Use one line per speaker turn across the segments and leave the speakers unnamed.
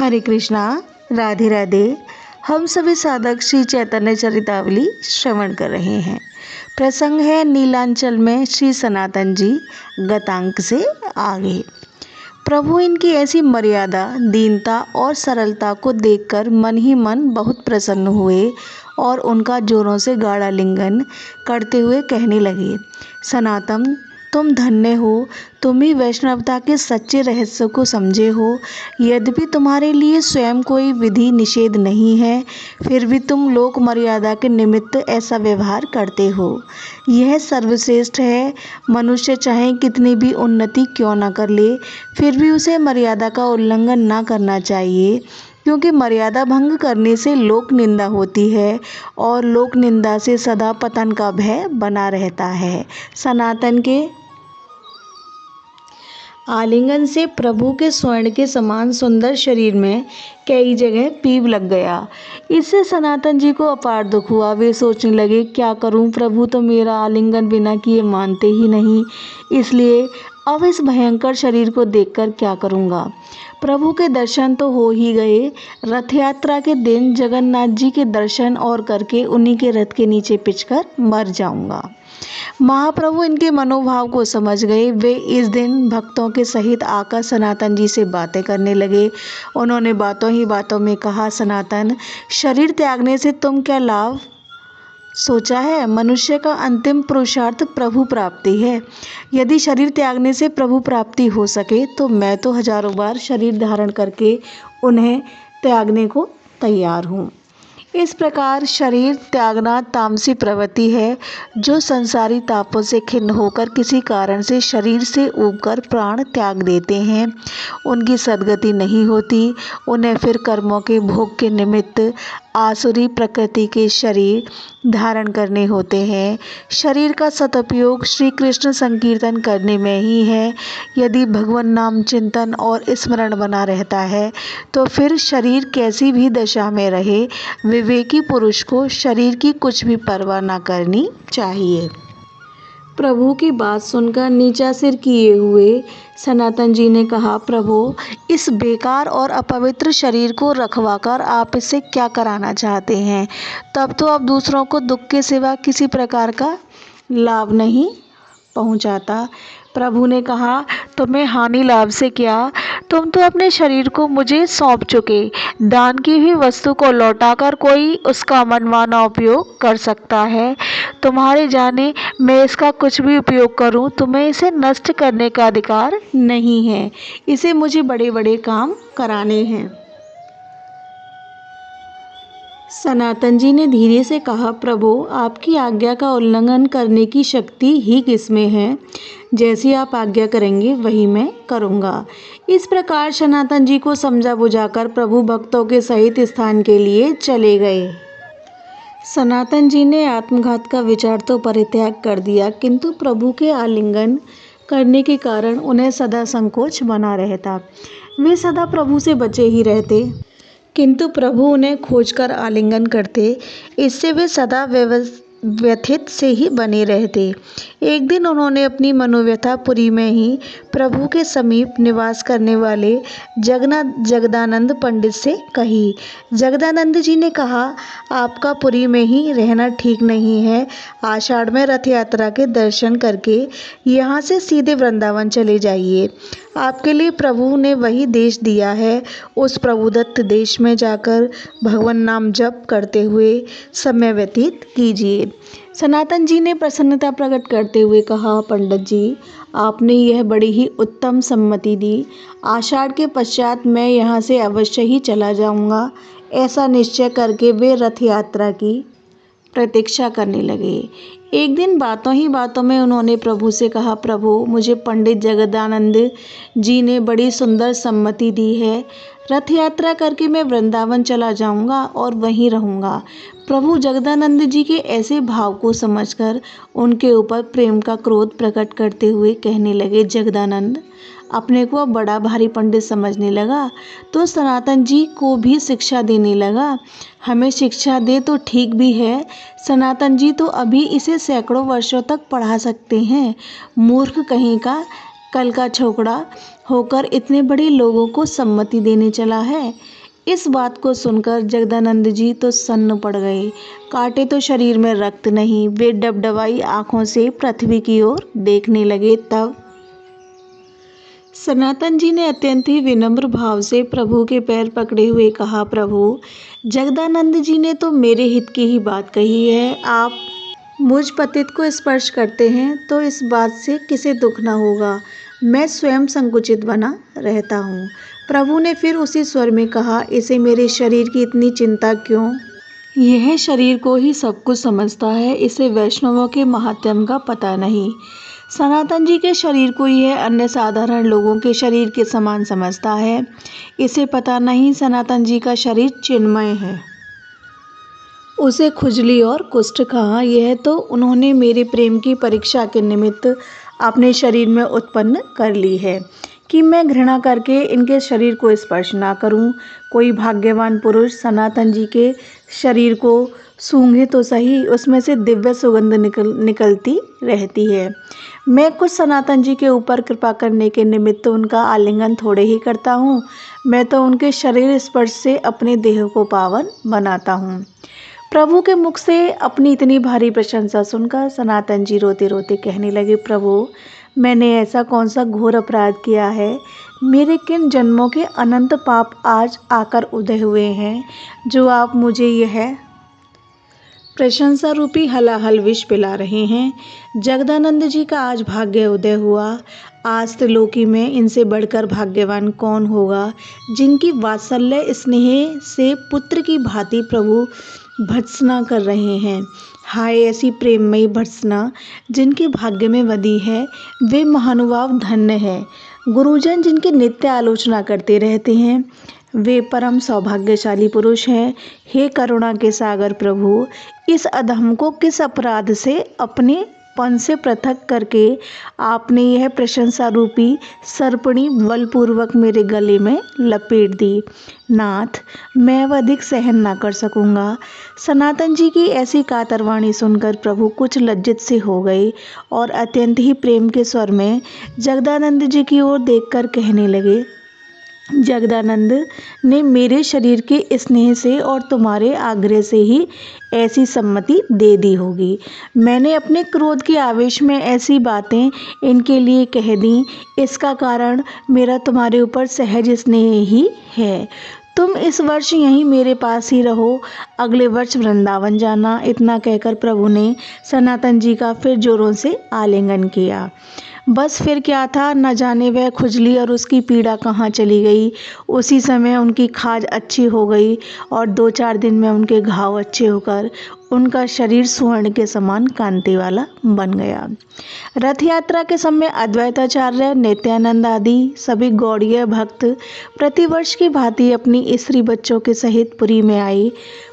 हरे कृष्णा, राधे राधे। हम सभी साधक श्री चैतन्य चरितावली श्रवण कर रहे हैं। प्रसंग है नीलांचल में श्री सनातन जी गतांक से आगे। प्रभु इनकी ऐसी मर्यादा, दीनता और सरलता को देखकर मन ही मन बहुत प्रसन्न हुए और उनका जोरों से गाढ़ा लिंगन करते हुए कहने लगे, सनातन तुम धन्य हो, तुम ही वैष्णवता के सच्चे रहस्य को समझे हो। यद्यपि तुम्हारे लिए स्वयं कोई विधि निषेध नहीं है, फिर भी तुम लोक मर्यादा के निमित्त ऐसा व्यवहार करते हो। यह सर्वश्रेष्ठ है। मनुष्य चाहे कितनी भी उन्नति क्यों न कर ले, फिर भी उसे मर्यादा का उल्लंघन ना करना चाहिए, क्योंकि मर्यादा भंग करने से लोक निंदा होती है और लोक निंदा से सदा पतन का भय बना रहता है। सनातन के आलिंगन से प्रभु के स्वर्ण के समान सुंदर शरीर में कई जगह पीप लग गया। इससे सनातन जी को अपार दुख हुआ। वे सोचने लगे, क्या करूं, प्रभु तो मेरा आलिंगन बिना किए मानते ही नहीं, इसलिए अब इस भयंकर शरीर को देखकर क्या करूंगा। प्रभु के दर्शन तो हो ही गए। रथ यात्रा के दिन जगन्नाथ जी के दर्शन और करके उन्हीं के रथ के नीचे पिचकर मर जाऊंगा। महाप्रभु इनके मनोभाव को समझ गए। वे इस दिन भक्तों के सहित आकर सनातन जी से बातें करने लगे। उन्होंने बातों ही बातों में कहा, सनातन, शरीर त्यागने से तुम क्या लाभ सोचा है? मनुष्य का अंतिम पुरुषार्थ प्रभु प्राप्ति है। यदि शरीर त्यागने से प्रभु प्राप्ति हो सके तो मैं तो हजारों बार शरीर धारण करके उन्हें त्यागने को तैयार हूँ। इस प्रकार शरीर त्यागना तामसी प्रवृत्ति है। जो संसारी तापों से खिन्न होकर किसी कारण से शरीर से ऊबकर प्राण त्याग देते हैं, उनकी सद्गति नहीं होती। उन्हें फिर कर्मों के भोग के निमित्त आसुरी प्रकृति के शरीर धारण करने होते हैं। शरीर का सदुपयोग श्री कृष्ण संकीर्तन करने में ही है। यदि भगवान नाम चिंतन और स्मरण बना रहता है तो फिर शरीर कैसी भी दशा में रहे, विवेकी पुरुष को शरीर की कुछ भी परवाह न करनी चाहिए। प्रभु की बात सुनकर नीचा सिर किए हुए सनातन जी ने कहा, प्रभु, इस बेकार और अपवित्र शरीर को रखवाकर आप इससे क्या कराना चाहते हैं? तब तो आप दूसरों को दुख के सिवा किसी प्रकार का लाभ नहीं पहुंचाता। प्रभु ने कहा, तुम्हें हानि लाभ से क्या, तुम तो अपने शरीर को मुझे सौंप चुके। दान की हुई वस्तु को लौटाकर कोई उसका मनमाना उपयोग कर सकता है। तुम्हारे जाने मैं इसका कुछ भी उपयोग करूं, तुम्हें इसे नष्ट करने का अधिकार नहीं है। इसे मुझे बड़े बड़े काम कराने हैं। सनातन जी ने धीरे से कहा, प्रभु, आपकी आज्ञा का उल्लंघन करने की शक्ति ही किसमें है? जैसी आप आज्ञा करेंगे वही मैं करूँगा। इस प्रकार सनातन जी को समझा बुझाकर प्रभु भक्तों के सहित स्थान के लिए चले गए। सनातन जी ने आत्मघात का विचार तो परित्याग कर दिया, किंतु प्रभु के आलिंगन करने के कारण उन्हें सदा संकोच बना रहता। वे सदा प्रभु से बचे ही रहते, किंतु प्रभु उन्हें खोजकर आलिंगन करते। इससे वे सदा व्यथित से ही बने रहते। एक दिन उन्होंने अपनी मनोव्यथा पुरी में ही प्रभु के समीप निवास करने वाले जगदानंद पंडित से कही। जगदानंद जी ने कहा, आपका पुरी में ही रहना ठीक नहीं है। आषाढ़ में रथ यात्रा के दर्शन करके यहाँ से सीधे वृंदावन चले जाइए। आपके लिए प्रभु ने वही देश दिया है। उस प्रभुदत्त देश में जाकर भगवान नाम जप करते हुए समय व्यतीत कीजिए। सनातन जी ने प्रसन्नता प्रकट करते हुए कहा, पंडित जी, आपने यह बड़ी ही उत्तम सम्मति दी। आषाढ़ के पश्चात मैं यहाँ से अवश्य ही चला जाऊँगा। ऐसा निश्चय करके वे रथ यात्रा की प्रतीक्षा करने लगे। एक दिन बातों ही बातों में उन्होंने प्रभु से कहा, प्रभु, मुझे पंडित जगदानंद जी ने बड़ी सुंदर सम्मति दी है। रथ यात्रा करके मैं वृंदावन चला जाऊंगा और वहीं रहूंगा। प्रभु जगदानंद जी के ऐसे भाव को समझकर उनके ऊपर प्रेम का क्रोध प्रकट करते हुए कहने लगे, जगदानंद अपने को बड़ा भारी पंडित समझने लगा तो सनातन जी को भी शिक्षा देने लगा। हमें शिक्षा दे तो ठीक भी है, सनातन जी तो अभी इसे सैकड़ों वर्षों तक पढ़ा सकते हैं। मूर्ख कहीं का, कल का छोकरा होकर इतने बड़े लोगों को सम्मति देने चला है। इस बात को सुनकर जगदानंद जी तो सन्न पड़ गए। काटे तो शरीर में रक्त नहीं। वे डबडबाई आंखों से पृथ्वी की ओर देखने लगे। तब सनातन जी ने अत्यंत ही विनम्र भाव से प्रभु के पैर पकड़े हुए कहा, प्रभु, जगदानंद जी ने तो मेरे हित की ही बात कही है। आप मुझ पतित को स्पर्श करते हैं तो इस बात से किसे दुख न होगा। मैं स्वयं संकुचित बना रहता हूँ। प्रभु ने फिर उसी स्वर में कहा, इसे मेरे शरीर की इतनी चिंता क्यों? यह शरीर को ही सब कुछ समझता है। इसे वैष्णवों के महात्म्य का पता नहीं। सनातन जी के शरीर को यह अन्य साधारण लोगों के शरीर के समान समझता है। इसे पता नहीं सनातन जी का शरीर चिन्मय है। उसे खुजली और कुष्ठ कहाँ, यह तो उन्होंने मेरे प्रेम की परीक्षा के निमित्त अपने शरीर में उत्पन्न कर ली है कि मैं घृणा करके इनके शरीर को स्पर्श ना करूं। कोई भाग्यवान पुरुष सनातन जी के शरीर को सूंघे तो सही, उसमें से दिव्य सुगंध निकलती रहती है। मैं कुछ सनातन जी के ऊपर कृपा करने के निमित्त उनका आलिंगन थोड़े ही करता हूँ। मैं तो उनके शरीर स्पर्श से अपने देह को पावन बनाता हूँ। प्रभु के मुख से अपनी इतनी भारी प्रशंसा सुनकर सनातन जी रोते रोते कहने लगे, प्रभु, मैंने ऐसा कौन सा घोर अपराध किया है? मेरे किन जन्मों के अनंत पाप आज आकर उदय हुए हैं, जो आप मुझे यह प्रशंसा रूपी हलाहल विष पिला रहे हैं? जगदानंद जी का आज भाग्य उदय हुआ। आज त्रिलोकी में इनसे बढ़कर भाग्यवान कौन होगा, जिनकी वात्सल्य स्नेह से पुत्र की भांति प्रभु भर्त्सना कर रहे हैं। हाय, ऐसी प्रेममयी भर्त्सना जिनके भाग्य में वधी है, वे महानुभाव धन्य है। गुरुजन जिनकी नित्य आलोचना करते रहते हैं, वे परम सौभाग्यशाली पुरुष हैं। हे करुणा के सागर प्रभु, इस अधम को किस अपराध से अपने पन से पृथक करके आपने यह प्रशंसा रूपी सर्पणी बलपूर्वक मेरे गले में लपेट दी। नाथ, मैं अब अधिक सहन ना कर सकूंगा। सनातन जी की ऐसी कातरवाणी सुनकर प्रभु कुछ लज्जित से हो गए और अत्यंत ही प्रेम के स्वर में जगदानंद जी की ओर देखकर कहने लगे, जगदानंद ने मेरे शरीर के स्नेह से और तुम्हारे आग्रह से ही ऐसी सम्मति दे दी होगी। मैंने अपने क्रोध के आवेश में ऐसी बातें इनके लिए कह दी। इसका कारण मेरा तुम्हारे ऊपर सहज स्नेह ही है। तुम इस वर्ष यहीं मेरे पास ही रहो, अगले वर्ष वृंदावन जाना। इतना कहकर प्रभु ने सनातन जी का फिर जोरों से आलिंगन किया। बस फिर क्या था, न जाने वह खुजली और उसकी पीड़ा कहाँ चली गई। उसी समय उनकी खाज अच्छी हो गई और 2-4 दिन में उनके घाव अच्छे होकर उनका शरीर स्वर्ण के समान कांति वाला बन गया। रथ यात्रा के समय अद्वैताचार्य, नित्यानंद आदि सभी गौड़ीय भक्त प्रतिवर्ष की भांति अपनी स्त्री बच्चों के सहित पुरी में आई।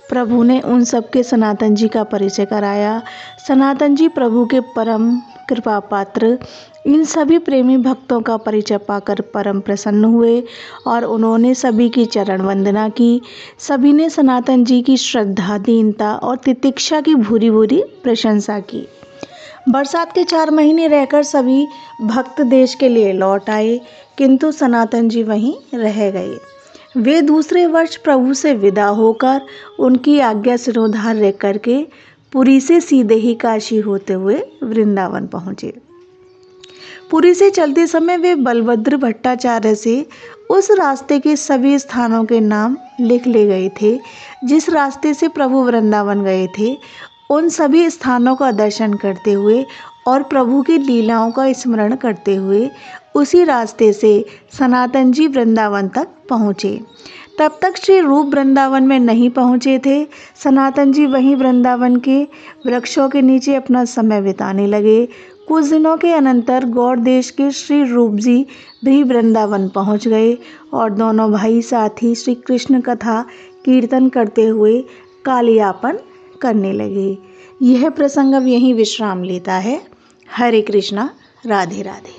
प्रभु ने उन सबके सनातन जी का परिचय कराया। सनातन जी प्रभु के परम कृपा पात्र। इन सभी प्रेमी भक्तों का परिचय पाकर परम प्रसन्न हुए और उन्होंने सभी की चरण वंदना की। सभी ने सनातन जी की श्रद्धा, दीनता और तितिक्षा की भूरी भूरी प्रशंसा की। बरसात के 4 महीने रहकर सभी भक्त देश के लिए लौट आए, किंतु सनातन जी वहीं रह गए। वे दूसरे वर्ष प्रभु से विदा होकर उनकी आज्ञा सिरोधार रह करके पुरी से सीधे ही काशी होते हुए वृंदावन पहुँचे। पुरी से चलते समय वे बलभद्र भट्टाचार्य से उस रास्ते के सभी स्थानों के नाम लिख ले गए थे, जिस रास्ते से प्रभु वृंदावन गए थे। उन सभी स्थानों का दर्शन करते हुए और प्रभु की लीलाओं का स्मरण करते हुए उसी रास्ते से सनातन जी वृंदावन तक पहुँचे। तब तक श्री रूप वृंदावन में नहीं पहुँचे थे। सनातन जी वहीं वृंदावन के वृक्षों के नीचे अपना समय बिताने लगे। कुछ दिनों के अनंतर गौड़ देश के श्री रूप जी भी वृंदावन पहुँच गए और दोनों भाई साथ ही श्री कृष्ण कथा कीर्तन करते हुए कालयापन करने लगे। यह प्रसंग अब यहीं विश्राम लेता है। हरे कृष्णा, राधे राधे।